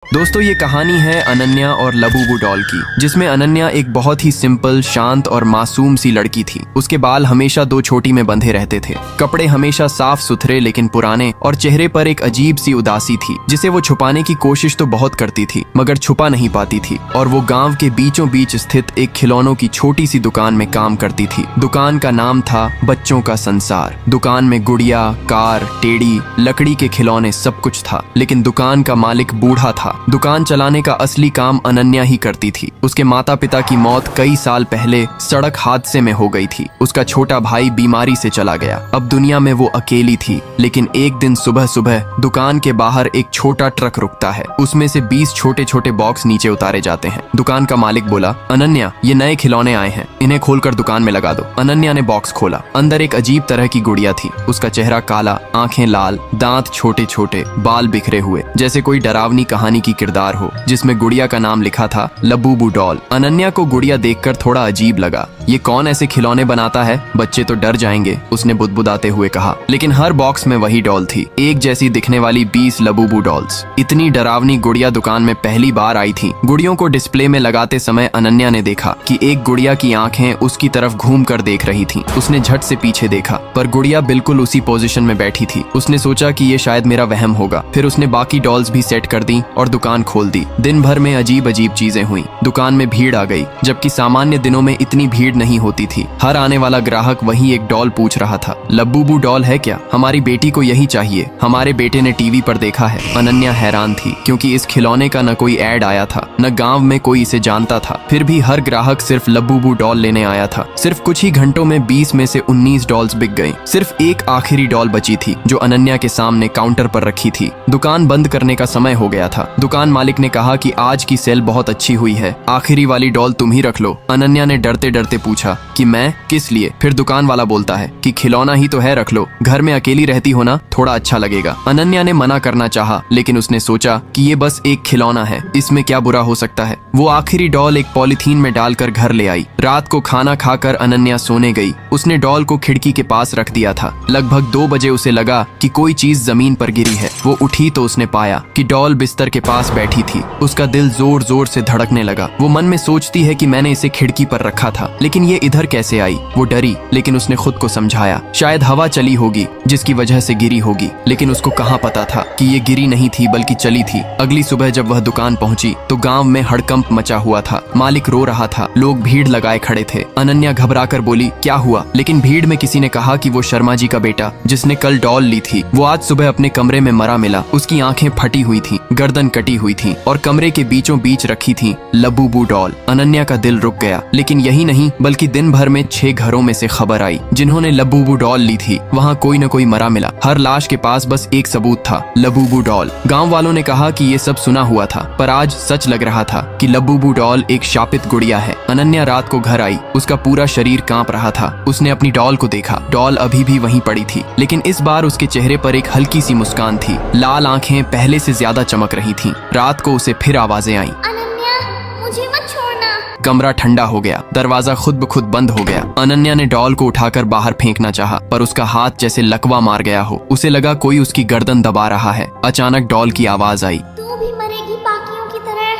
दोस्तों ये कहानी है अनन्या और लबूबू डॉल की, जिसमें अनन्या एक बहुत ही सिंपल, शांत और मासूम सी लड़की थी। उसके बाल हमेशा दो चोटी में बंधे रहते थे, कपड़े हमेशा साफ सुथरे लेकिन पुराने, और चेहरे पर एक अजीब सी उदासी थी जिसे वो छुपाने की कोशिश तो बहुत करती थी मगर छुपा नहीं पाती थी। और वो गाँव के बीचों बीच स्थित एक खिलौनों की छोटी सी दुकान में काम करती थी। दुकान का नाम था बच्चों का संसार। दुकान में गुड़िया, कार, टेढ़ी, लकड़ी के खिलौने सब कुछ था, लेकिन दुकान का मालिक बूढ़ा था। दुकान चलाने का असली काम अनन्या ही करती थी। उसके माता पिता की मौत कई साल पहले सड़क हादसे में हो गई थी। उसका छोटा भाई बीमारी से चला गया। अब दुनिया में वो अकेली थी। लेकिन एक दिन सुबह सुबह दुकान के बाहर एक छोटा ट्रक रुकता है। उसमें से 20 छोटे छोटे बॉक्स नीचे उतारे जाते हैं। दुकान का मालिक बोला, अनन्या, ये नए खिलौने आए हैं, इन्हें खोलकर दुकान में लगा दो। अनन्या ने बॉक्स खोला। अंदर एक अजीब तरह की गुड़िया थी। उसका चेहरा काला, आंखें लाल, दांत छोटे छोटे, बाल बिखरे हुए, जैसे कोई डरावनी कहानी की किरदार हो, जिसमें गुड़िया का नाम लिखा था लबूबू डॉल। अनन्या को गुड़िया देखकर थोड़ा अजीब लगा। ये कौन ऐसे खिलौने बनाता है? बच्चे तो डर जाएंगे, उसने बुदबुदाते हुए कहा। लेकिन हर बॉक्स में वही डॉल थी, एक जैसी दिखने वाली 20 लबूबू डॉल्स। इतनी डरावनी गुड़िया दुकान में पहली बार आई थी। गुड़ियों को डिस्प्ले में लगाते समय अनन्या ने देखा कि एक गुड़िया की आंखें उसकी तरफ घूम कर देख रही थी। उसने झट से पीछे देखा, पर गुड़िया बिल्कुल उसी पोजीशन में बैठी थी। उसने सोचा कि ये शायद मेरा वहम होगा। फिर उसने बाकी डॉल्स भी सेट कर दी और दुकान खोल दी। दिन भर में अजीब अजीब चीजें हुई। दुकान में भीड़ आ गई, जबकि सामान्य दिनों में इतनी भीड़ नहीं होती थी। हर आने वाला ग्राहक वही एक डॉल पूछ रहा था, लबूबू डॉल है क्या? हमारी बेटी को यही चाहिए, हमारे बेटे ने टीवी पर देखा है। अनन्या हैरान थी, क्योंकि इस खिलौने का न कोई ऐड आया था, न गांव में कोई इसे जानता था। फिर भी हर ग्राहक सिर्फ लबूबू डॉल लेने आया था। सिर्फ कुछ ही घंटों में 20 में से 19 डॉल्स बिक गई। सिर्फ एक आखिरी डॉल बची थी, जो अनन्या के सामने काउंटर पर रखी थी। दुकान बंद करने का समय हो गया था। दुकान मालिक ने कहा कि आज की सेल बहुत अच्छी हुई है, आखिरी वाली डॉल तुम ही रख लो। अनन्या ने डरते डरते पूछा कि मैं? किस लिए? फिर दुकान वाला बोलता है कि खिलौना ही तो है, रख लो, घर में अकेली रहती हो ना, थोड़ा अच्छा लगेगा। अनन्या ने मना करना चाहा, लेकिन उसने सोचा कि ये बस एक खिलौना है, इसमें क्या बुरा हो सकता है। वो आखिरी डॉल एक पॉलिथीन में डालकर घर ले आई। रात को खाना खाकर अनन्या सोने गई। उसने डॉल को खिड़की के पास रख दिया था। लगभग 2 बजे उसे लगा कि कोई चीज जमीन पर गिरी है। वो उठी तो उसने पाया कि डॉल बिस्तर के पास बैठी थी। उसका दिल जोर जोर से धड़कने लगा। वो मन में सोचती है कि मैंने इसे खिड़की पर रखा था, लेकिन ये इधर कैसे आई? वो डरी, लेकिन उसने खुद को समझाया, शायद हवा चली होगी जिसकी वजह से गिरी होगी। लेकिन उसको कहाँ पता था कि ये गिरी नहीं थी बल्कि चली थी। अगली सुबह जब वह दुकान पहुंची तो गांव में हड़कंप मचा हुआ था। मालिक रो रहा था, लोग भीड़ लगाए खड़े थे। अनन्या घबराकर बोली, क्या हुआ? लेकिन भीड़ में किसी ने कहा कि वो शर्मा जी का बेटा, जिसने कल डॉल ली थी, वो आज सुबह अपने कमरे में मरा मिला। उसकी आंखें फटी हुई थी, गर्दन कटी हुई थी और कमरे के बीचों बीच रखी थी लबूबू डॉल। अनन्या का दिल रुक गया। लेकिन यही नहीं, बल्कि दिन भर में 6 घरों में से खबर आई जिन्होंने लबूबू डॉल ली थी, वहाँ कोई न कोई मरा मिला। हर लाश के पास बस एक सबूत था, लबूबू डॉल। गांव वालों ने कहा कि ये सब सुना हुआ था, पर आज सच लग रहा था कि लबूबू डॉल एक शापित गुड़िया है। अनन्या रात को घर आई। उसका पूरा शरीर कांप रहा था। उसने अपनी डॉल को देखा। डॉल अभी भी वहीं पड़ी थी, लेकिन इस बार उसके चेहरे पर एक हल्की सी मुस्कान थी। लाल आंखें पहले से ज्यादा चमक रही थीं। रात को उसे फिर आवाजें आईं, अनन्या, मुझे मत छोड़ना। कमरा ठंडा हो गया। दरवाजा खुद ब खुद बंद हो गया। अनन्या ने डॉल को उठाकर बाहर फेंकना चाहा, पर उसका हाथ जैसे लकवा मार गया हो। उसे लगा कोई उसकी गर्दन दबा रहा है। अचानक डॉल की आवाज आई, तू भी मरेगी बाकियों की तरह,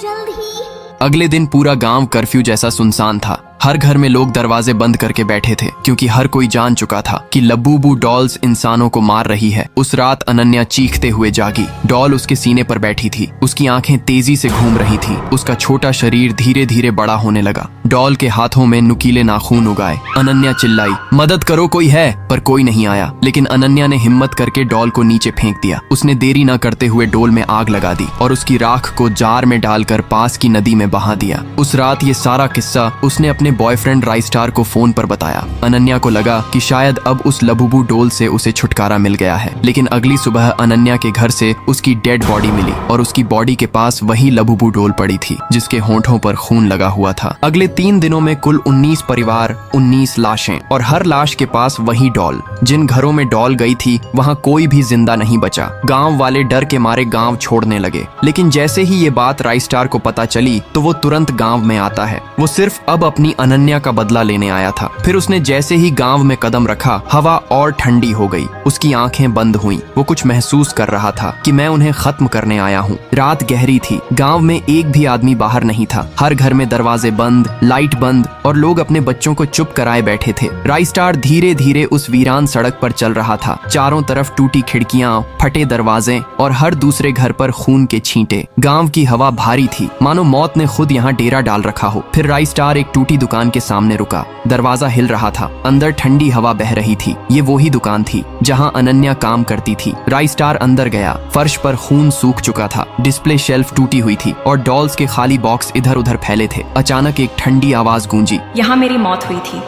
जल्द ही। अगले दिन पूरा गांव कर्फ्यू जैसा सुनसान था। हर घर में लोग दरवाजे बंद करके बैठे थे, क्योंकि हर कोई जान चुका था कि लबूबू डॉल्स इंसानों को मार रही है। उस रात अनन्या चीखते हुए जागी। डॉल उसके सीने पर बैठी थी। उसकी आंखें तेजी से घूम रही थीं। उसका छोटा शरीर धीरे धीरे बड़ा होने लगा। डॉल के हाथों में नुकीले नाखून उगाए। अनन्या चिल्लाई, मदद करो, कोई है? पर कोई नहीं आया। लेकिन अनन्या ने हिम्मत करके डॉल को नीचे फेंक दिया। उसने देरी न करते हुए डोल में आग लगा दी और उसकी राख को जार में डालकर पास की नदी में बहा दिया। उस रात ये सारा किस्सा उसने अपने बॉयफ्रेंड राइस्टार को फोन पर बताया। अनन्या को लगा कि शायद अब उस लबूबू डॉल से उसे छुटकारा मिल गया है। लेकिन अगली सुबह अनन्या के घर से उसकी डेड बॉडी मिली और उसकी बॉडी के पास वही लबूबू डॉल पड़ी थी, जिसके होंठों पर खून लगा हुआ था। अगले 3 दिनों में कुल 19 परिवार, 19 लाशें, और हर लाश के पास वही डॉल। जिन घरों में डॉल गई थी वहाँ कोई भी जिंदा नहीं बचा। गाँव वाले डर के मारे गाँव छोड़ने लगे। लेकिन जैसे ही ये बात राइस्टार को पता चली तो वो तुरंत गाँव में आता है। वो सिर्फ अब अपनी अनन्या का बदला लेने आया था। फिर उसने जैसे ही गांव में कदम रखा, हवा और ठंडी हो गई। उसकी आंखें बंद हुईं। वो कुछ महसूस कर रहा था कि मैं उन्हें खत्म करने आया हूँ। रात गहरी थी। गांव में एक भी आदमी बाहर नहीं था। हर घर में दरवाजे बंद, लाइट बंद और लोग अपने बच्चों को चुप कराए बैठे थे। राइस्टार धीरे धीरे उस वीरान सड़क पर चल रहा था। चारों तरफ टूटी खिड़कियां, फटे दरवाजे और हर दूसरे घर पर खून के छींटे। गांव की हवा भारी थी, मानो मौत ने खुद यहाँ डेरा डाल रखा हो। फिर राइस्टार एक टूटी दुकान के सामने रुका। दरवाजा हिल रहा था। अंदर ठंडी हवा बह रही थी। ये वही दुकान थी जहाँ अनन्या काम करती थी। राइस्टार अंदर गया। फर्श पर खून सूख चुका था। डिस्प्ले शेल्फ टूटी हुई थी और डॉल्स के खाली बॉक्स इधर उधर फैले थे। अचानक एक ठंडी आवाज गूंजी, यहाँ मेरी मौत हुई थी।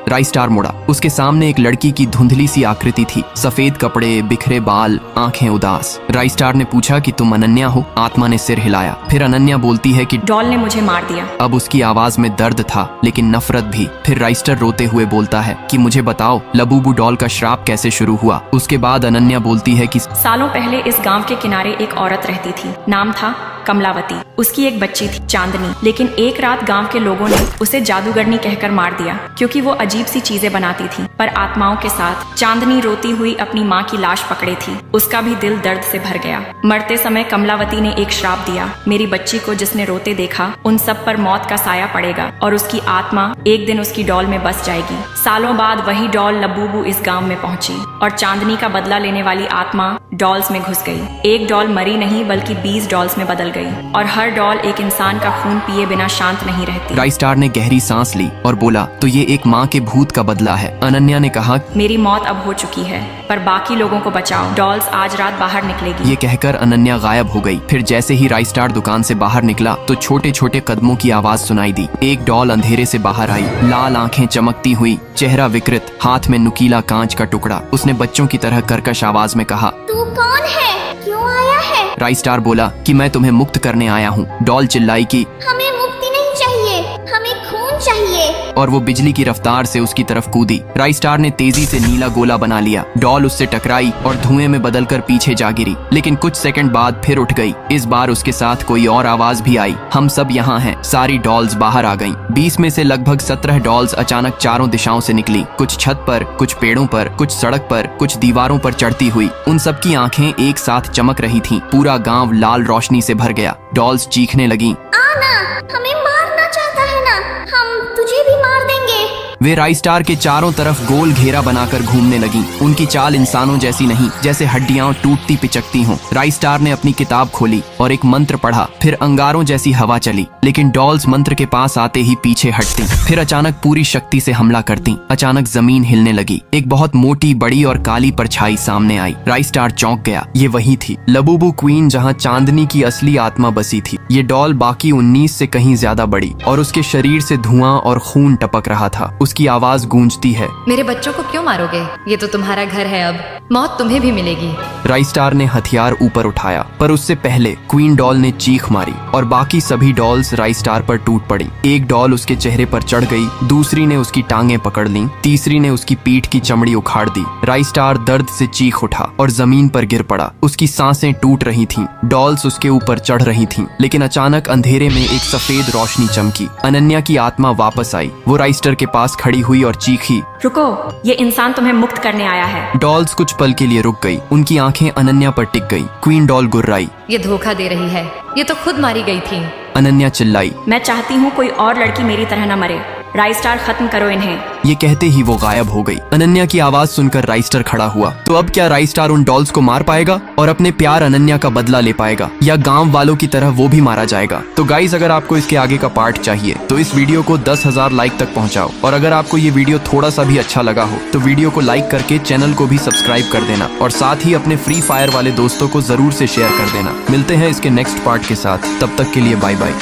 राइस्टार मुड़ा। उसके सामने एक लड़की की धुंधली सी आकृति थी। सफेद कपड़े, बिखरे बाल, आंखें उदास। राइस्टार ने पूछा कि तुम अनन्या हो? आत्मा ने सिर हिलाया। फिर अनन्या बोलती है कि डॉल ने मुझे मार दिया। अब उसकी आवाज में दर्द था, लेकिन नफरत भी। फिर राइस्टार रोते हुए बोलता है कि मुझे बताओ, लबूबू डॉल का श्राप कैसे शुरू हुआ? उसके बाद अनन्या बोलती है कि सालों पहले इस गांव के किनारे एक औरत रहती थी। नाम था कमलावती। उसकी एक बच्ची थी, चांदनी। लेकिन एक रात गांव के लोगों ने उसे जादूगरनी कहकर मार दिया, क्योंकि वो अजीब सी चीजें बनाती थी, पर आत्माओं के साथ। चांदनी रोती हुई अपनी माँ की लाश पकड़े थी। उसका भी दिल दर्द से भर गया। मरते समय कमलावती ने एक श्राप दिया, मेरी बच्ची को जिसने रोते देखा, उन सब पर मौत का साया पड़ेगा और उसकी आत्मा एक दिन उसकी डॉल में बस जाएगी। सालों बाद वही डॉल लबूबू इस गांव में पहुंची और चांदनी का बदला लेने वाली आत्मा डॉल्स में घुस गई। एक डॉल मरी नहीं, बल्कि 20 डॉल्स में बदल गई और हर डॉल एक इंसान का खून पिए बिना शांत नहीं रहती। राइस्टार ने गहरी सांस ली और बोला, तो ये एक माँ के भूत का बदला है। अनन्या ने कहा, मेरी मौत अब हो चुकी है, पर बाकी लोगों को बचाओ। डॉल्स आज रात बाहर निकलेगी। ये कहकर अनन्या गायब हो गई। फिर जैसे ही राइस्टार दुकान से बाहर निकला तो छोटे छोटे कदमों की आवाज सुनाई दी। एक डॉल अंधेरे से बाहर आई, लाल आंखें चमकती हुई, चेहरा विकृत, हाथ में नुकीला कांच का टुकड़ा। उसने बच्चों की तरह कर्कश आवाज में कहा, तू कौन है? क्यों आया है? राइस्टार बोला कि मैं तुम्हें मुक्त करने आया हूँ। डॉल चिल्लाई कि हमें मुक्ति नहीं चाहिए, हमें खून चाहिए। और वो बिजली की रफ्तार से उसकी तरफ कूदी। राइस्टार ने तेजी से नीला गोला बना लिया। डॉल उससे टकराई और धुएं में बदलकर पीछे जा गिरी, लेकिन कुछ सेकंड बाद फिर उठ गई। इस बार उसके साथ कोई और आवाज भी आई, हम सब यहाँ हैं। सारी डॉल्स बाहर आ गईं। 20 में से लगभग 17 डॉल्स अचानक चारों दिशाओं से निकली। कुछ छत पर, कुछ पेड़ों पर, कुछ सड़क पर, कुछ दीवारों पर चढ़ती हुई। उन सबकी आंखें एक साथ चमक रही थीं। पूरा गांव लाल रोशनी से भर गया। डॉल्स चीखने लगीं, आना, हमें मारना चाहता है ना? हम तुझे भी मार देंगे। वे राइस्टार के चारों तरफ गोल घेरा बनाकर घूमने लगीं। उनकी चाल इंसानों जैसी नहीं, जैसे हड्डियां टूटती पिचकती हों। राइस्टार ने अपनी किताब खोली और एक मंत्र पढ़ा। फिर अंगारों जैसी हवा चली, लेकिन डॉल्स मंत्र के पास आते ही पीछे हटती। फिर अचानक पूरी शक्ति से हमला करती। अचानक जमीन हिलने लगी। एक बहुत मोटी, बड़ी और काली परछाई सामने आई। राइस्टार चौंक गया। ये वही थी लबूबू क्वीन, जहाँ चांदनी की असली आत्मा बसी थी। ये डॉल बाकी 19 से कहीं ज्यादा बड़ी और उसके शरीर से धुआं और खून टपक रहा था। उसकी आवाज गूंजती है, मेरे बच्चों को क्यों मारोगे? ये तो तुम्हारा घर है, अब मौत तुम्हें भी मिलेगी। राइस्टार ने हथियार ऊपर उठाया, पर उससे पहले क्वीन डॉल ने चीख मारी और बाकी सभी डॉल्स राइस्टार पर टूट पड़ी। एक डॉल उसके चेहरे पर चढ़ गई, दूसरी ने उसकी टांगें पकड़ लीं, तीसरी ने उसकी पीठ की चमड़ी उखाड़ दी। राइस्टार दर्द से चीख उठा और जमीन पर गिर पड़ा। उसकी सांसें टूट रही थीं, डॉल्स उसके ऊपर चढ़ रही थीं, लेकिन अचानक अंधेरे में एक सफेद रोशनी चमकी। अनन्या की आत्मा वापस आई। वो राइस्टार के पास खड़ी हुई और चीखी, रुको, ये इंसान तुम्हें मुक्त करने आया है। डॉल्स कुछ पल के लिए रुक गई। उनकी आंखें अनन्या पर टिक गई। क्वीन डॉल गुर्राई, ये धोखा दे रही है, ये तो खुद मारी गई थी। अनन्या चिल्लाई, मैं चाहती हूँ कोई और लड़की मेरी तरह न मरे। राइस्टार, खत्म करो इन्हें। ये कहते ही वो गायब हो गई। अनन्या की आवाज सुनकर राइस्टार खड़ा हुआ। तो अब क्या राइस्टार उन डॉल्स को मार पाएगा और अपने प्यार अनन्या का बदला ले पाएगा, या गांव वालों की तरह वो भी मारा जाएगा? तो गाइस, अगर आपको इसके आगे का पार्ट चाहिए तो इस वीडियो को 10,000 लाइक तक पहुंचाओ। और अगर आपको ये वीडियो थोड़ा सा भी अच्छा लगा हो तो वीडियो को लाइक करके चैनल को भी सब्सक्राइब कर देना, और साथ ही अपने फ्री फायर वाले दोस्तों को जरूर से शेयर कर देना। मिलते हैं इसके नेक्स्ट पार्ट के साथ, तब तक के लिए बाय बाय।